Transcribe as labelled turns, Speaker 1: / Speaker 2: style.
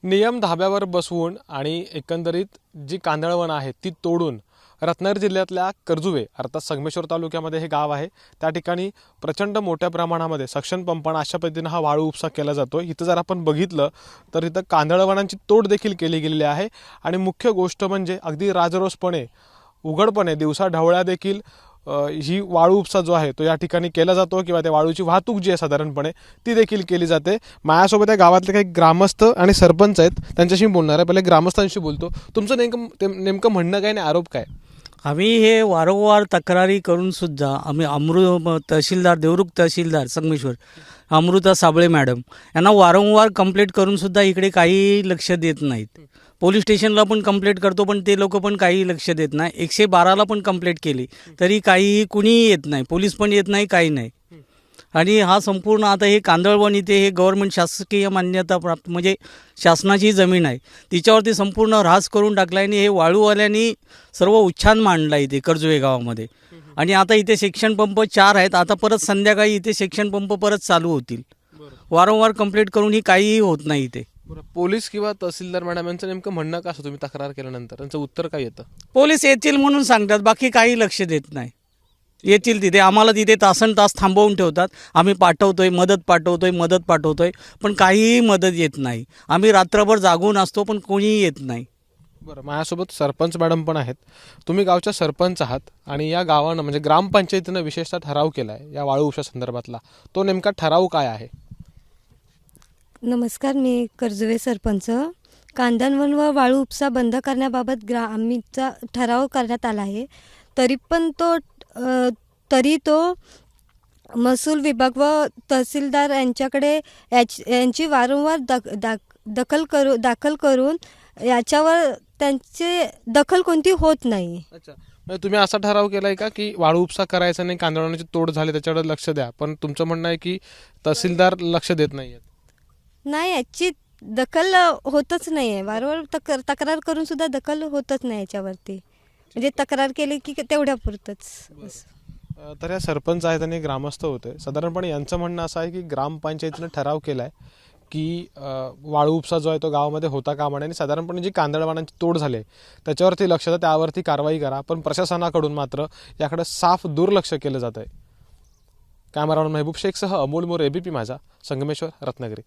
Speaker 1: नियम धाब्यावर बसवून आणि एकंदरीत जी कांदळवन आहे ती तोडून रत्नागिरी जिल्ह्यातल्या कर्जुवे अर्थात संगमेश्वर तालुक्यामध्ये हे गाव आहे। त्या ठिकाणी प्रचंड मोठ्या प्रमाणामध्ये सक्शन पंपाने अशा पद्धतीने हा वाळू उपसा केला जातो। इथं जर आपण बघितलं तर इथं कांदळवनांची तोड देखील केली गेलेली आहे आणि मुख्य गोष्ट म्हणजे अगदी राजरोसपणे उघडपणे दिवसा ढवळ्या देखील ही वाळू उपसा जो आहे तो या ठिकाणी केला जातो किंवा त्या वाळूची वाहतूक जी आहे साधारणपणे ती देखील केली जाते। माझ्यासोबत या गावातले काही ग्रामस्थ आणि सरपंच आहेत, त्यांच्याशी बोलणार आहे। पहिले ग्रामस्थांशी बोलतो। तुमचं नेमकं म्हणणं काय आणि आरोप काय?
Speaker 2: आम्ही हे वारंवार तक्रारी करून सुद्धा आम्ही तहसीलदार देवरुख तहसीलदार संगमेश्वर अमृता साबळे मॅडम यांना वारंवार कंप्लेंट करून सुद्धा इकडे काही लक्ष देत नाहीत। पोलीस स्टेशनला पण कंप्लेंट करतो पण ते लोक पण काही लक्ष देत नाही। 112ला पण कंप्लेंट केली तरी काही कुणीही येत नाही, पोलीस पण येत नाही, काही नाही। आणि हा संपूर्ण आता हे कांदळवन इथे हे गव्हर्नमेंट शासकीय मान्यता प्राप्त म्हणजे शासनाची जमीन आहे, तिच्यावरती संपूर्ण ऱ्हास करून टाकला आणि हे वाळूवाल्यांनी सर्व उच्छान मांडला इथे कर्जुवे गावामध्ये। आणि आता इथे सेक्शन पंप 4 आहेत, आता परत संध्याकाळी इथे सेक्शन पंप परत चालू होतील। वारंवार कंप्लेंट करून ही काहीही होत नाही इथे।
Speaker 1: पोलीस किंवा तहसीलदार मॅडम यांचं नेमकं म्हणणं काय असतं? तुम्ही तक्रार केल्यानंतर त्यांचं उत्तर काय येतं?
Speaker 2: पोलीस येतील म्हणून सांगतात, बाकी काही लक्ष देत नाही। येतील तिथे आम्हाला तिथे तासनतास थांबवून ठेवतात, आम्ही मदत पाठवतोय पण काहीही मदत येत नाही। आम्ही रात्रभर जागून असतो पण कोणीही येत नाही।
Speaker 1: बरं, माझ्यासोबत सरपंच मॅडम पण आहेत। तुम्ही गावच्या सरपंच आहात आणि या गावानं म्हणजे ग्रामपंचायतीनं विशेषतः ठराव केला आहे या वाळू उपसा संदर्भातला, तो नेमका ठराव काय आहे?
Speaker 3: नमस्कार, मी कर्जुवे सरपंच। कांदळवन व वाळू उपसा बंद करण्याबाबत आम्हीचा ठराव करण्यात आला आहे। तरी तो महसूल विभाग व तहसीलदार यांच्याकडे यांची वारंवार दाखल करून याच्यावर त्यांची दखल कोणती होत नाही।
Speaker 1: अच्छा, म्हणजे तुम्ही असा ठराव केलाय का की वाळू उपसा करायचा नाही, कांदळवनाची तोड झाली त्याच्याकडे लक्ष द्या, पण तुमचं म्हणणं आहे की तहसीलदार लक्ष देत नाहीयेत?
Speaker 3: नाही, याची दखल होतच नाही आहे। वारंवार तक्रार करून सुद्धा दखल होतच नाही याच्यावरती, म्हणजे तक्रार केली की तेवढ्या पुरतच।
Speaker 1: तर या सरपंच आहेत आणि ग्रामस्थ होते, साधारणपणे यांचं म्हणणं असं आहे की ग्रामपंचायतीनं ठराव केलाय की वाळू उपसा जो आहे तो गावामध्ये होता कामा नये आणि साधारणपणे जी कांदळवनांची तोड झाली त्याच्यावरती लक्ष द्या, त्यावरती कारवाई करा, पण प्रशासनाकडून मात्र याकडे साफ दुर्लक्ष केलं जात आहे। कॅमेरामॅन महबूब शेखसह अमोल मोरे, ABP माझा, संगमेश्वर, रत्नागिरी।